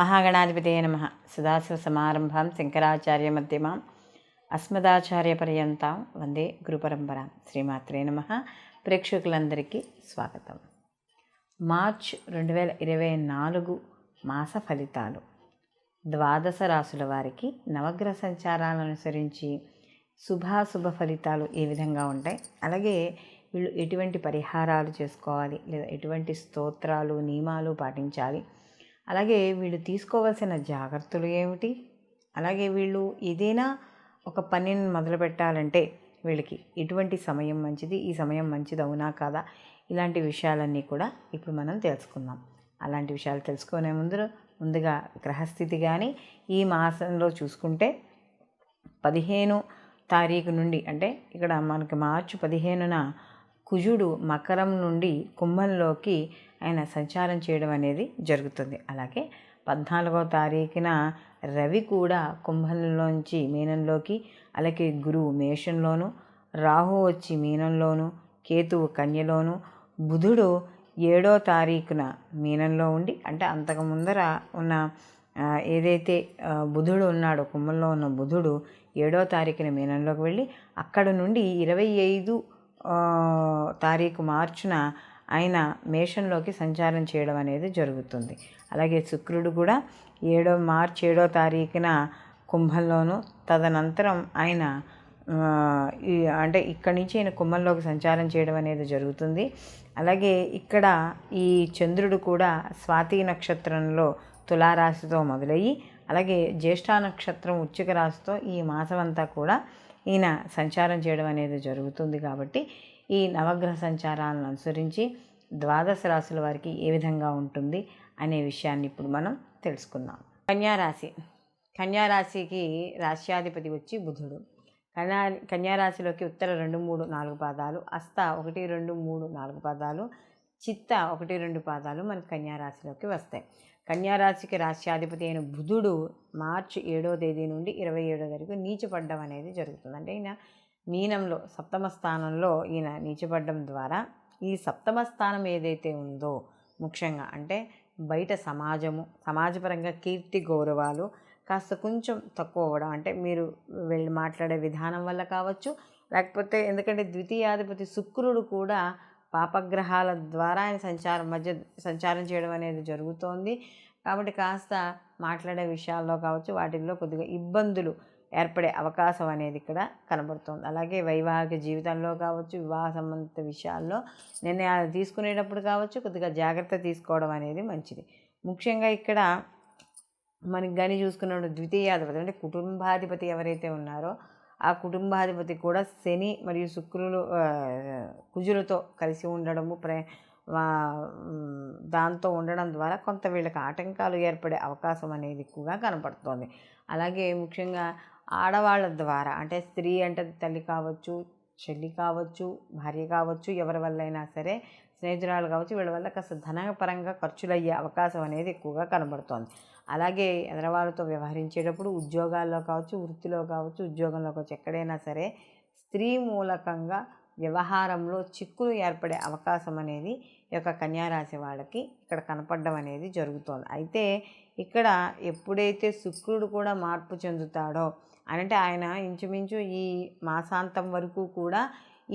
మహాగణాధిపతయే నమః. సదాశివసమారంభాం శంకరాచార్యమధ్యమాం అస్మదాచార్యపర్యంతాం వందే గురుపరంపరాం. శ్రీమాత్రే నమః. ప్రేక్షకులందరికీ స్వాగతం. మార్చ్ 2024 మాస ఫలితాలు. ద్వాదశ రాశుల వారికి నవగ్రహ సంచారాలను అనుసరించి శుభాశుభ ఫలితాలు ఏ విధంగా ఉంటాయి, అలాగే వీళ్ళు ఎటువంటి పరిహారాలు చేసుకోవాలి, లేదా ఎటువంటి స్తోత్రాలు నియమాలు పాటించాలి, అలాగే వీళ్ళు తీసుకోవాల్సిన జాగ్రత్తలు ఏమిటి, అలాగే వీళ్ళు ఏదైనా ఒక పనిని మొదలు పెట్టాలంటే వీళ్ళకి ఎటువంటి సమయం మంచిది, ఈ సమయం మంచిది అవునా కాదా, ఇలాంటి విషయాలన్నీ కూడా ఇప్పుడు మనం తెలుసుకుందాం. అలాంటి విషయాలు తెలుసుకునే ముందుగా గ్రహస్థితి కానీ ఈ మాసంలో చూసుకుంటే 15 తారీఖు నుండి, అంటే ఇక్కడ మనకి మార్చి 15న కుజుడు మకరం నుండి కుంభంలోకి ఆయన సంచారం చేయడం అనేది జరుగుతుంది. అలాగే 14వ తారీఖున రవి కూడా కుంభంలోంచి మీనంలోకి, అలాగే గురువు మేషంలోను, రాహు వచ్చి మీనంలోను, కేతువు కన్యలోను, బుధుడు 7వ తారీఖున మీనంలో ఉండి, అంటే అంతకు ముందర ఉన్న ఏదైతే బుధుడు ఉన్నాడో కుంభంలో ఉన్న బుధుడు 7వ తారీఖున మీనంలోకి వెళ్ళి అక్కడ నుండి 25 తారీఖు మార్చున ఆయన మేషంలోకి సంచారం చేయడం అనేది జరుగుతుంది. అలాగే శుక్రుడు కూడా మార్చి 7వ తారీఖున కుంభంలోను, తదనంతరం ఆయన అంటే ఇక్కడి నుంచి ఆయన కుంభంలోకి సంచారం చేయడం అనేది జరుగుతుంది. అలాగే ఇక్కడ ఈ చంద్రుడు కూడా స్వాతి నక్షత్రంలో తులారాశితో మొదలయ్యి, అలాగే జ్యేష్ఠ నక్షత్రం వృశ్చిక రాశితో ఈ మాసం అంతా కూడా ఈయన సంచారం చేయడం అనేది జరుగుతుంది. కాబట్టి ఈ నవగ్రహ సంచారాలను అనుసరించి ద్వాదశ రాశుల వారికి ఏ విధంగా ఉంటుంది అనే విషయాన్ని ఇప్పుడు మనం తెలుసుకుందాం. కన్యారాశి. కన్యారాశికి రాశ్యాధిపతి వచ్చి బుధుడు. కన్యారాశిలోకి ఉత్తర 2, 3, 4 పాదాలు, హస్త 1, 2, 3, 4 పాదాలు, చిత్త 1, 2 పాదాలు మనకు కన్యారాశిలోకి వస్తాయి. కన్యారాశికి రాశ్యాధిపతి అయిన బుధుడు మార్చి 7వ తేదీ నుండి 27వ వరకు నీచపడ్డం అనేది జరుగుతుంది. అంటే ఈయన మీనంలో సప్తమ స్థానంలో ఈయన నీచపడ్డం ద్వారా ఈ సప్తమ స్థానం ఏదైతే ఉందో ముఖ్యంగా అంటే బయట సమాజపరంగా కీర్తి గౌరవాలు కాస్త కొంచెం తక్కువ అవ్వడం, అంటే మీరు వెళ్ళి మాట్లాడే విధానం వల్ల కావచ్చు, లేకపోతే ఎందుకంటే ద్వితీయాధిపతి శుక్రుడు కూడా పాపగ్రహాల ద్వారా ఆయన సంచారం చేయడం అనేది జరుగుతోంది. కాబట్టి కాస్త మాట్లాడే విషయాల్లో కావచ్చు, వాటిల్లో కొద్దిగా ఇబ్బందులు ఏర్పడే అవకాశం అనేది ఇక్కడ కనబడుతుంది. అలాగే వైవాహిక జీవితంలో కావచ్చు, వివాహ సంబంధిత విషయాల్లో నిర్ణయాలు తీసుకునేటప్పుడు కావచ్చు, కొద్దిగా జాగ్రత్త తీసుకోవడం అనేది మంచిది. ముఖ్యంగా ఇక్కడ మనకి కానీ చూసుకున్నప్పుడు ద్వితీయాధిపతి అంటే కుటుంబాధిపతి ఎవరైతే ఉన్నారో ఆ కుటుంబాధిపతి కూడా శని మరియు శుక్రులు కుజులతో కలిసి ఉండడము, దాంతో ఉండడం ద్వారా కొంత వీళ్ళకి ఆటంకాలు ఏర్పడే అవకాశం అనేది ఎక్కువగా కనపడుతోంది. అలాగే ముఖ్యంగా ఆడవాళ్ళ ద్వారా, అంటే స్త్రీ అంటే తల్లి కావచ్చు, చెల్లి కావచ్చు, భార్య కావచ్చు, ఎవరి వల్ల అయినా సరే, స్నేహితురాలు కావచ్చు, వీళ్ళ వల్ల కాస్త ధనపరంగా ఖర్చులు అయ్యే అవకాశం అనేది ఎక్కువగా కనబడుతోంది. అలాగే ఎదరవాళ్ళతో వ్యవహరించేటప్పుడు ఉద్యోగాల్లో కావచ్చు, వృత్తిలో కావచ్చు, ఉద్యోగంలో కావచ్చు, ఎక్కడైనా సరే స్త్రీ మూలకంగా వ్యవహారంలో చిక్కులు ఏర్పడే అవకాశం అనేది ఈ యొక్క కన్యారాశి వాళ్ళకి ఇక్కడ కనపడడం అనేది జరుగుతోంది. అయితే ఇక్కడ ఎప్పుడైతే శుక్రుడు కూడా మార్పు చెందుతాడో అంటే ఆయన ఇంచుమించు ఈ మాసాంతం వరకు కూడా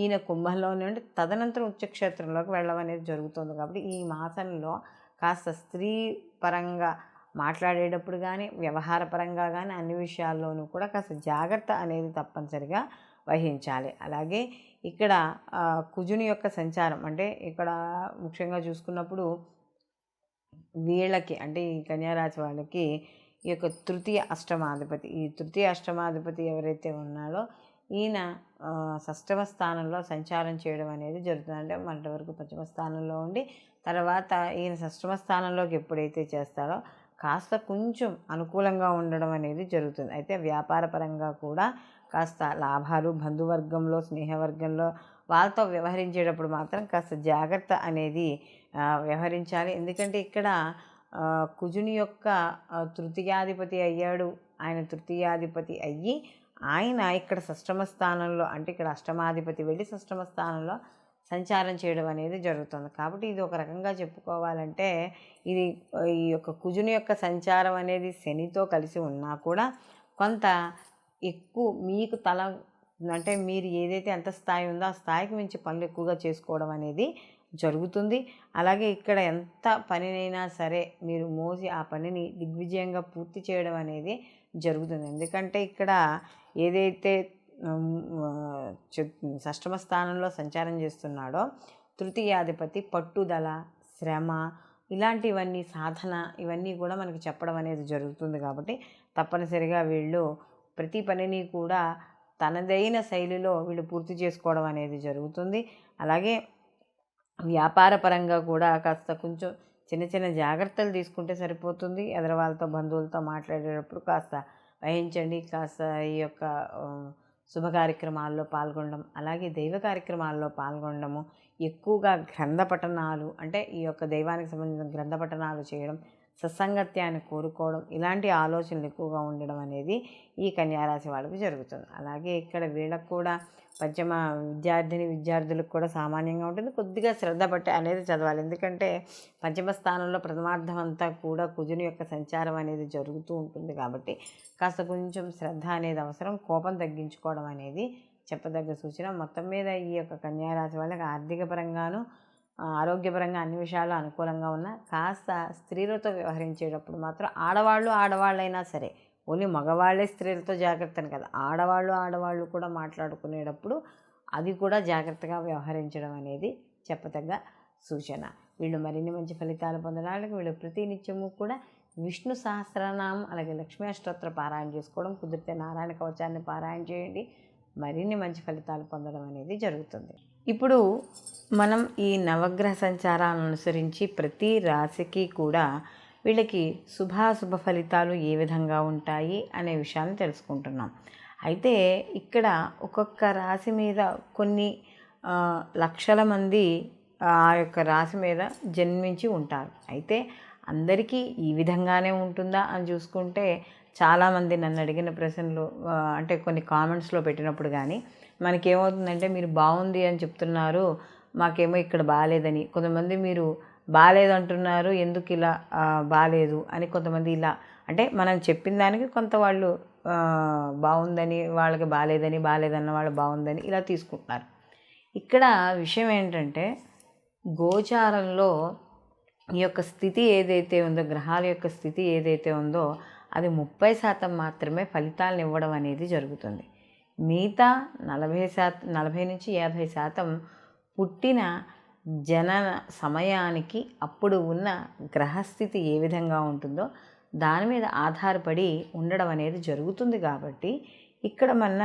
ఈయన కుంభంలోనే ఉండి తదనంతరం ఉచ్చక్షేత్రంలోకి వెళ్ళడం అనేది జరుగుతుంది. కాబట్టి ఈ మాసంలో కాస్త స్త్రీ పరంగా మాట్లాడేటప్పుడు కానీ, వ్యవహార పరంగా కానీ అన్ని విషయాల్లోనూ కూడా కాస్త జాగ్రత్త అనేది తప్పనిసరిగా వహించాలి. అలాగే ఇక్కడ కుజుని యొక్క సంచారం, అంటే ఇక్కడ ముఖ్యంగా చూసుకున్నప్పుడు వీళ్ళకి అంటే ఈ కన్యారాశి వాళ్ళకి ఈ యొక్క తృతీయ అష్టమాధిపతి ఎవరైతే ఉన్నాడో ఈయన షష్టమ స్థానంలో సంచారం చేయడం అనేది జరుగుతుంది. అంటే మొన్నటి వరకు పంచమ స్థానంలో ఉండి తర్వాత ఈయన షష్టమ స్థానంలోకి ఎప్పుడైతే చేస్తాడో కాస్త కొంచెం అనుకూలంగా ఉండడం అనేది జరుగుతుంది. అయితే వ్యాపార పరంగా కూడా కాస్త లాభాలు, బంధువర్గంలో, స్నేహవర్గంలో వాళ్ళతో వ్యవహరించేటప్పుడు మాత్రం కాస్త జాగ్రత్త అనేది వ్యవహరించాలి. ఎందుకంటే ఇక్కడ కుజుని యొక్క తృతీయాధిపతి అయ్యాడు. ఆయన తృతీయాధిపతి అయ్యి ఆయన ఇక్కడ షష్టమ స్థానంలో, అంటే ఇక్కడ అష్టమాధిపతి వెళ్ళి షష్టమ స్థానంలో సంచారం చేయడం అనేది జరుగుతుంది. కాబట్టి ఇది ఒక రకంగా చెప్పుకోవాలంటే ఇది ఈ యొక్క కుజుని యొక్క సంచారం అనేది శనితో కలిసి ఉన్నా కూడా కొంత ఎక్కువ మీకు అంటే మీరు ఏదైతే ఎంత స్థాయి ఉందో ఆ స్థాయికి మించి పనులు ఎక్కువగా చేసుకోవడం అనేది జరుగుతుంది. అలాగే ఇక్కడ ఎంత పనినైనా సరే మీరు మోసి ఆ పనిని దిగ్విజయంగా పూర్తి చేయడం అనేది జరుగుతుంది. ఎందుకంటే ఇక్కడ ఏదైతే షష్టమ స్థానంలో సంచారం చేస్తున్నాడో తృతీయాధిపతి పట్టుదల, శ్రమ, ఇలాంటివన్నీ సాధన, ఇవన్నీ కూడా మనకి చెప్పడం అనేది జరుగుతుంది. కాబట్టి తప్పనిసరిగా వీళ్ళు ప్రతి పనిని కూడా తనదైన శైలిలో వీళ్ళు పూర్తి చేసుకోవడం అనేది జరుగుతుంది. అలాగే వ్యాపార పరంగా కూడా కాస్త కొంచెం చిన్న చిన్న జాగ్రత్తలు తీసుకుంటే సరిపోతుంది. ఎదర వాళ్ళతో బంధువులతో మాట్లాడేటప్పుడు కాస్త వహించండి. కాస్త ఈ యొక్క శుభ కార్యక్రమాల్లో పాల్గొనడం, అలాగే దైవ కార్యక్రమాల్లో పాల్గొనడము, ఎక్కువగా గ్రంథ పఠనాలు అంటే ఈ యొక్క దైవానికి సంబంధించిన గ్రంథ పఠనాలు చేయడం, సత్సంగత్యాన్ని కోరుకోవడం, ఇలాంటి ఆలోచనలు ఎక్కువగా ఉండడం అనేది ఈ కన్యారాశి వాళ్ళకి జరుగుతుంది. అలాగే ఇక్కడ వీళ్ళకు కూడా పంచమ విద్యార్థులకు కూడా సామాన్యంగా ఉంటుంది. కొద్దిగా శ్రద్ధ పట్టి అనేది చదవాలి. ఎందుకంటే పంచమ స్థానంలో ప్రథమార్థం అంతా కూడా కుజుని యొక్క సంచారం అనేది జరుగుతూ ఉంటుంది. కాబట్టి కాస్త కొంచెం శ్రద్ధ అనేది అవసరం. కోపం తగ్గించుకోవడం అనేది చెప్పదగ్గ సూచన. మొత్తం మీద ఈ యొక్క కన్యారాశి వాళ్ళకి ఆర్థిక పరంగాను ఆరోగ్యపరంగా అన్ని విషయాలు అనుకూలంగా ఉన్న కాస్త స్త్రీలతో వ్యవహరించేటప్పుడు మాత్రం ఆడవాళ్ళైనా సరే, ఓన్లీ మగవాళ్ళే స్త్రీలతో జాగ్రత్తని కదా, ఆడవాళ్ళు కూడా మాట్లాడుకునేటప్పుడు అది కూడా జాగ్రత్తగా వ్యవహరించడం అనేది చెప్పదగ్గ సూచన. వీళ్ళు మరిన్ని మంచి ఫలితాలు పొందడానికి వీళ్ళు ప్రతి నిత్యము కూడా విష్ణు సహస్రనామం అలాగే లక్ష్మీ అష్టోత్తర పారాయణ చేసుకోవడం, కుదిరితే నారాయణ కవచాన్ని పారాయణ చేయండి. మరిన్ని మంచి ఫలితాలు పొందడం అనేది జరుగుతుంది. ఇప్పుడు మనం ఈ నవగ్రహ సంచారాలను అనుసరించి ప్రతి రాశికి కూడా వీళ్ళకి శుభాశుభ ఫలితాలు ఏ విధంగా ఉంటాయి అనే విషయాన్ని తెలుసుకుంటున్నాం. అయితే ఇక్కడ ఒక్కొక్క రాశి మీద కొన్ని లక్షల మంది ఆ యొక్క రాశి మీద జన్మించి ఉంటారు. అయితే అందరికీ ఈ విధంగానే ఉంటుందా అని చూసుకుంటే చాలామంది నన్ను అడిగిన ప్రశ్నలు అంటే కొన్ని కామెంట్స్లో పెట్టినప్పుడు కానీ మనకేమవుతుందంటే మీరు బాగుంది అని చెప్తున్నారు, మాకేమో ఇక్కడ బాగాలేదని, కొంతమంది మీరు బాగాలేదు అంటున్నారు, ఎందుకు ఇలా బాగాలేదు అని, కొంతమంది ఇలా అంటే మనం చెప్పిన దానికి కొంత వాళ్ళు బాగుందని వాళ్ళకి బాగాలేదన్న వాళ్ళు బాగుందని ఇలా తీసుకుంటున్నారు. ఇక్కడ విషయం ఏంటంటే గోచారంలో ఈ యొక్క స్థితి ఏదైతే ఉందో, గ్రహాల యొక్క స్థితి ఏదైతే ఉందో అది 30% మాత్రమే ఫలితాలను ఇవ్వడం అనేది జరుగుతుంది. మిగతా 40 నుంచి 50% పుట్టిన జనన సమయానికి అప్పుడు ఉన్న గ్రహస్థితి ఏ విధంగా ఉంటుందో దాని మీద ఆధారపడి ఉండడం అనేది జరుగుతుంది. కాబట్టి ఇక్కడ మన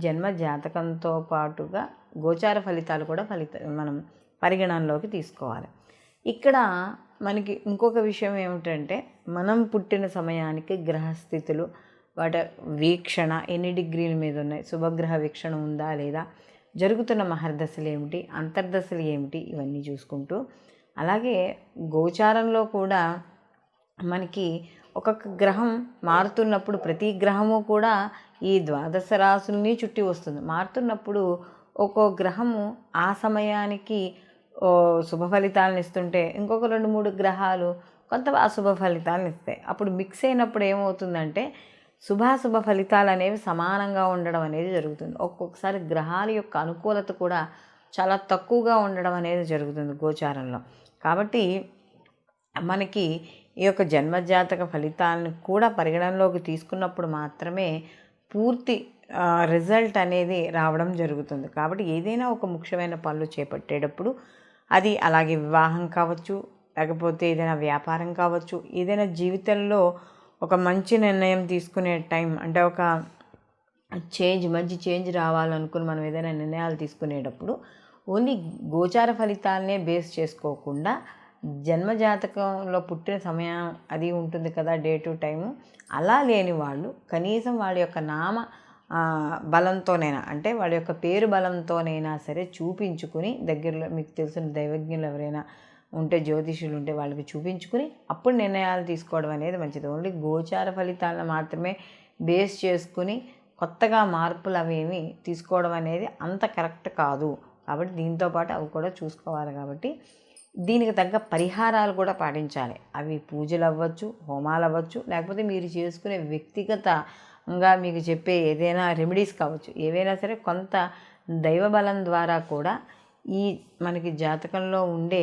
జన్మ జాతకంతో పాటుగా గోచార ఫలితాలు కూడా మనం పరిగణనలోకి తీసుకోవాలి. ఇక్కడ మనకి ఇంకొక విషయం ఏమిటంటే మనం పుట్టిన సమయానికి గ్రహస్థితులు వాటి వీక్షణ ఎన్ని డిగ్రీల మీద ఉన్నాయి, శుభగ్రహ వీక్షణ ఉందా లేదా, జరుగుతున్న మహర్దశలు ఏమిటి, అంతర్దశలు ఏమిటి, ఇవన్నీ చూసుకుంటూ, అలాగే గోచారంలో కూడా మనకి ఒక్కొక్క గ్రహం మారుతున్నప్పుడు ప్రతి గ్రహము కూడా ఈ ద్వాదశ రాశుల్ని చుట్టి వస్తుంది. మారుతున్నప్పుడు ఒక్కో గ్రహము ఆ సమయానికి శుభ ఫలితాలను ఇస్తుంటే ఇంకొక 2-3 గ్రహాలు కొంత అశుభ ఫలితాలను ఇస్తాయి. అప్పుడు మిక్స్ అయినప్పుడు ఏమవుతుందంటే శుభాశుభ ఫలితాలు అనేవి సమానంగా ఉండడం అనేది జరుగుతుంది. ఒక్కొక్కసారి గ్రహాల యొక్క అనుకూలత కూడా చాలా తక్కువగా ఉండడం అనేది జరుగుతుంది గోచారంలో. కాబట్టి మనకి ఈ యొక్క జన్మజాతక ఫలితాలను కూడా పరిగణనలోకి తీసుకున్నప్పుడు మాత్రమే పూర్తి రిజల్ట్ అనేది రావడం జరుగుతుంది. కాబట్టి ఏదైనా ఒక ముఖ్యమైన పనులు చేపట్టేటప్పుడు అది అలాగే వివాహం కావచ్చు, లేకపోతే ఏదైనా వ్యాపారం కావచ్చు, ఏదైనా జీవితంలో ఒక మంచి నిర్ణయం తీసుకునే టైం అంటే ఒక మంచి చేంజ్ రావాలనుకుని మనం ఏదైనా నిర్ణయాలు తీసుకునేటప్పుడు ఓన్లీ గోచార ఫలితాలనే బేస్ చేసుకోకుండా జన్మజాతకంలో పుట్టిన సమయం అది ఉంటుంది కదా, డే టు టైము, అలా లేని వాళ్ళు కనీసం వాళ్ళ యొక్క నామ బలంతోనైనా అంటే వాళ్ళ యొక్క పేరు బలంతోనైనా సరే చూపించుకుని దగ్గరలో మీకు తెలిసిన దైవజ్ఞులు ఎవరైనా ఉంటే, జ్యోతిషులు ఉంటే వాళ్ళకి చూపించుకుని అప్పుడు నిర్ణయాలు తీసుకోవడం అనేది మంచిది. ఓన్లీ గోచార ఫలితాలను మాత్రమే బేస్ చేసుకుని కొత్తగా మార్పులు అవేమి తీసుకోవడం అనేది అంత కరెక్ట్ కాదు. కాబట్టి దీంతో పాటు అవి కూడా చూసుకోవాలి. కాబట్టి దీనికి తగ్గ పరిహారాలు కూడా పాటించాలి. అవి పూజలు అవ్వచ్చు, హోమాలు అవ్వచ్చు, లేకపోతే మీరు చేసుకునే వ్యక్తిగతంగా మీకు చెప్పే ఏదైనా రెమెడీస్ కావచ్చు. ఏవైనా సరే కొంత దైవబలం ద్వారా కూడా ఈ మనకి జాతకంలో ఉండే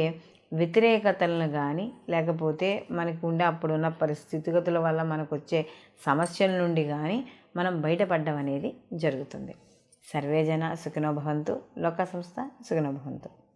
వ్యతిరేకతలను కానీ, లేకపోతే మనకు ఉండే అప్పుడున్న పరిస్థితిగతుల వల్ల మనకు వచ్చే సమస్యల నుండి కానీ మనం బయటపడడం అనేది జరుగుతుంది. సర్వేజన సుఖినో భవంతు. లోక సంస్థ సుఖినో భవంతు.